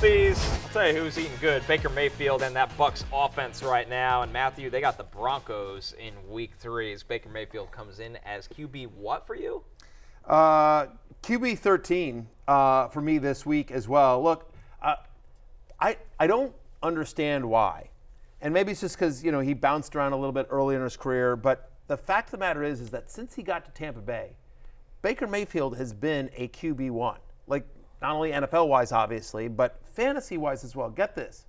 Please, I'll tell you who's eating good. Baker Mayfield and that Bucs offense right now. And Matthew, they got the Broncos in Week 3 as Baker Mayfield comes in as QB what for you? QB 13 for me this week as well. Look, I don't understand why. And maybe it's just because, he bounced around a little bit early in his career. But the fact of the matter is that since he got to Tampa Bay, Baker Mayfield has been a QB1. Like, not only NFL-wise, obviously, but fantasy-wise as well. Get this.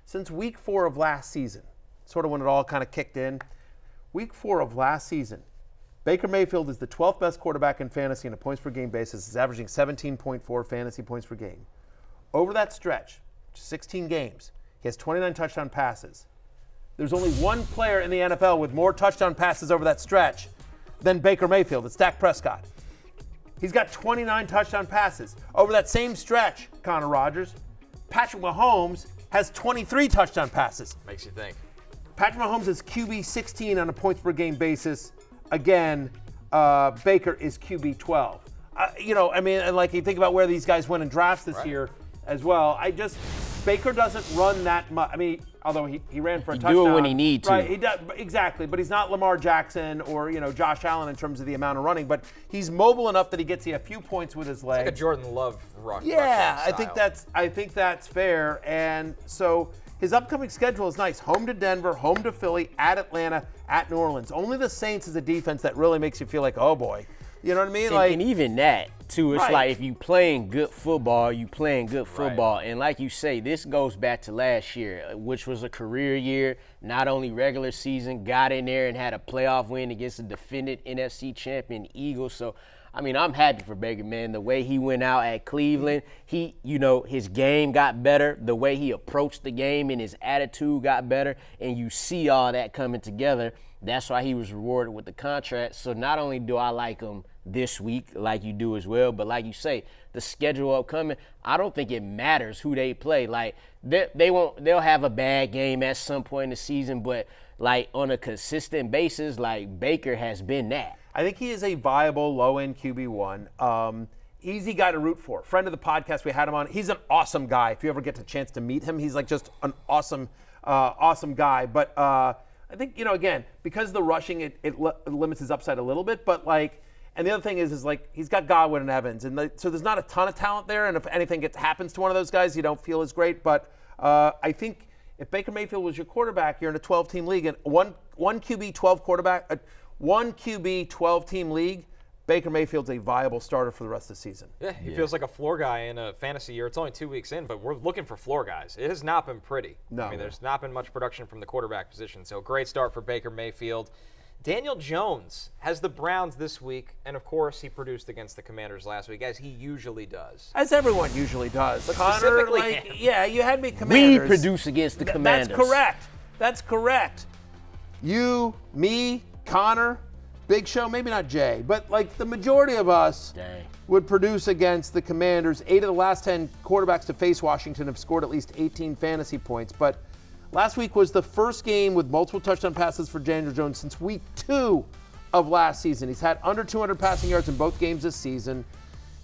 Since Week 4 of last season, sort of when it all kind of kicked in, Week 4 of last season, Baker Mayfield is the 12th best quarterback in fantasy on a points-per-game basis. He's averaging 17.4 fantasy points per game. Over that stretch, 16 games, he has 29 touchdown passes. There's only one player in the NFL with more touchdown passes over that stretch than Baker Mayfield. It's Dak Prescott. He's got 29 touchdown passes. Over that same stretch, Connor Rogers, Patrick Mahomes has 23 touchdown passes. Makes you think. Patrick Mahomes is QB 16 on a points per game basis. Again, Baker is QB 12. And like you think about where these guys went in drafts this year as well. Baker doesn't run that much. I mean, although he ran for a touchdown. Do it when he needs to. Right, he does, exactly. But he's not Lamar Jackson or, Josh Allen in terms of the amount of running. But he's mobile enough that he gets you a few points with his legs. It's like a Jordan Love rush. Yeah, I think that's fair. And so his upcoming schedule is nice. Home to Denver, home to Philly, at Atlanta, at New Orleans. Only the Saints is a defense that really makes you feel like, oh boy. You know what I mean? And even that, too, it's like if you playing good football, you playing good football. Right. And like you say, this goes back to last year, which was a career year, not only regular season, got in there and had a playoff win against the defending NFC champion Eagles. So, I'm happy for Baker, man. The way he went out at Cleveland, his game got better. The way he approached the game and his attitude got better. And you see all that coming together. That's why he was rewarded with the contract. So not only do I like him this week, like you do as well, but like you say, the schedule upcoming, I don't think it matters who they play. Like they'll have a bad game at some point in the season, but like on a consistent basis, like Baker has been that. I think he is a viable low-end QB1. Easy guy to root for. Friend of the podcast, we had him on. He's an awesome guy. If you ever get the chance to meet him, he's like just an awesome guy. But I think, again, because the rushing, it limits his upside a little bit. But and the other thing is like he's got Godwin and Evans, and so there's not a ton of talent there. And if anything happens to one of those guys, you don't feel as great. But I think if Baker Mayfield was your quarterback, you're in a 12-team league, and one QB 12 quarterback, one QB 12-team league. Baker Mayfield's a viable starter for the rest of the season. Yeah, he feels like a floor guy in a fantasy year. It's only 2 weeks in, but we're looking for floor guys. It has not been pretty. No. There's not been much production from the quarterback position. So great start for Baker Mayfield. Daniel Jones has the Browns this week, and of course he produced against the Commanders last week, as he usually does. As everyone usually does. But Connor, specifically him. you had me Commanders. We produce against the Commanders. That's correct. You, me, Connor, Big Show, maybe not Jay, but the majority of us would produce against the Commanders. 8 of the last 10 quarterbacks to face Washington have scored at least 18 fantasy points. But last week was the first game with multiple touchdown passes for Daniel Jones since week 2 of last season. He's had under 200 passing yards in both games this season.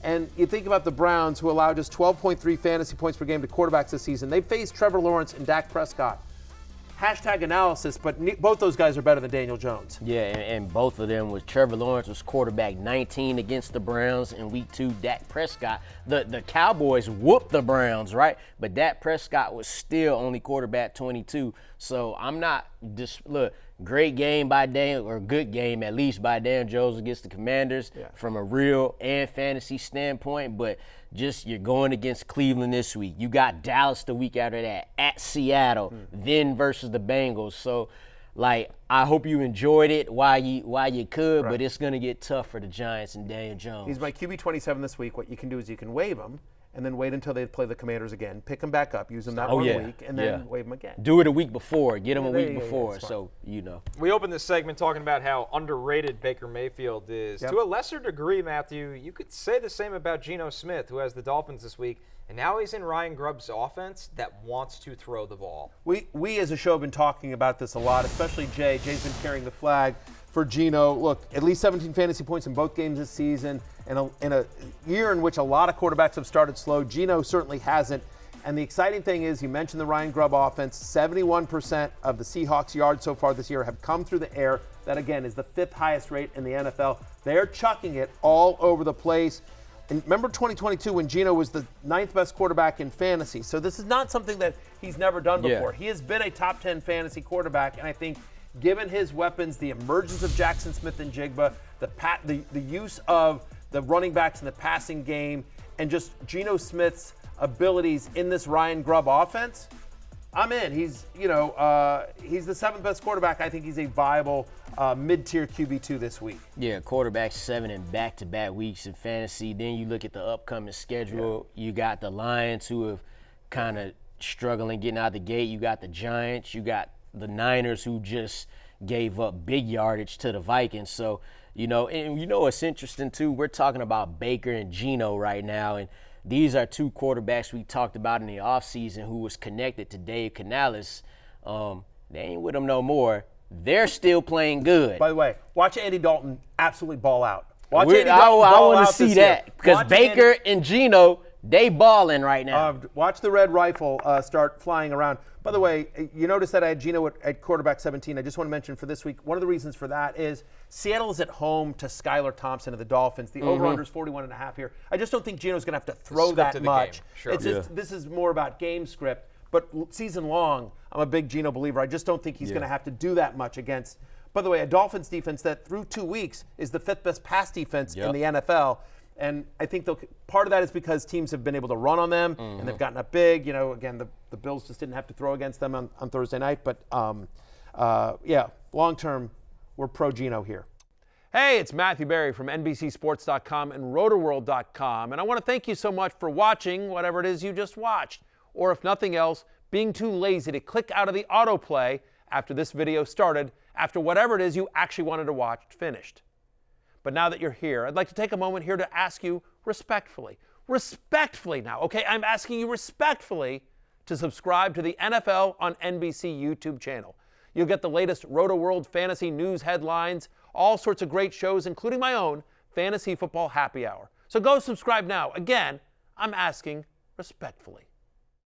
And you think about the Browns, who allowed just 12.3 fantasy points per game to quarterbacks this season. They faced Trevor Lawrence and Dak Prescott. Hashtag analysis, but both those guys are better than Daniel Jones. Yeah, and both of them was Trevor Lawrence was quarterback 19 against the Browns in week 2. Dak Prescott, the Cowboys whooped the Browns, right? But Dak Prescott was still only quarterback 22. So I'm not great game by Dan, or good game at least by Dan Jones against the Commanders from a real and fantasy standpoint, but just you're going against Cleveland this week. You got Dallas the week after that, at Seattle, then versus the Bengals. So, I hope you enjoyed it while you could, but it's going to get tough for the Giants and Daniel Jones. He's my QB 27 this week. What you can do is you can waive him and then wait until they play the Commanders again, pick him back up, use him that week, and then waive him again. Do it a week before. Get him a week before, so you know. We opened this segment talking about how underrated Baker Mayfield is. To a lesser degree, Matthew, you could say the same about Geno Smith, who has the Dolphins this week, and now he's in Ryan Grubb's offense that wants to throw the ball. We as a show have been talking about this a lot, especially Jay. Jay's been carrying the flag for Geno. Look, at least 17 fantasy points in both games this season. In a year in which a lot of quarterbacks have started slow, Geno certainly hasn't. And the exciting thing is, you mentioned the Ryan Grubb offense, 71% of the Seahawks' yards so far this year have come through the air. That, again, is the 5th highest rate in the NFL. They're chucking it all over the place. And remember 2022 when Geno was the 9th best quarterback in fantasy. So this is not something that he's never done before. He has been a top 10 fantasy quarterback, and I think given his weapons, the emergence of Jackson Smith and Jigba, the use of the running backs in the passing game, and just Geno Smith's abilities in this Ryan Grubb offense, I'm in. He's the 7th best quarterback. I think he's a viable mid-tier QB2 this week. Yeah, quarterback 7 in back-to-back weeks in fantasy. Then you look at the upcoming schedule. You got the Lions, who have kind of struggling getting out the gate. You got the Giants. You got the Niners, who just gave up big yardage to the Vikings. So, what's interesting, too, we're talking about Baker and Geno right now, and these are two quarterbacks we talked about in the offseason who was connected to Dave Canales. They ain't with him no more. They're still playing good. By the way, watch Andy Dalton absolutely ball out. I want to see that because Baker and Geno, they balling right now. Watch the red rifle start flying around. By the way, you notice that I had Geno at quarterback 17. I just want to mention for this week, one of the reasons for that is Seattle is at home to Skylar Thompson of the Dolphins. The over-under is 41.5 here. I just don't think Geno's going to have to throw that much. Sure. This is more about game script. But season long, I'm a big Geno believer. I just don't think he's going to have to do that much against, by the way, a Dolphins defense that through 2 weeks is the 5th best pass defense in the NFL. And I think part of that is because teams have been able to run on them and they've gotten up big. Again, the Bills just didn't have to throw against them on Thursday night. But, long term, we're pro Geno here. Hey, it's Matthew Berry from NBCSports.com and Rotoworld.com. And I want to thank you so much for watching whatever it is you just watched. Or if nothing else, being too lazy to click out of the autoplay after this video started, after whatever it is you actually wanted to watch finished. But now that you're here, I'd like to take a moment here to ask you respectfully now, okay? I'm asking you respectfully to subscribe to the NFL on NBC YouTube channel. You'll get the latest Roto-World fantasy news headlines, all sorts of great shows, including my own Fantasy Football Happy Hour. So go subscribe now. Again, I'm asking respectfully.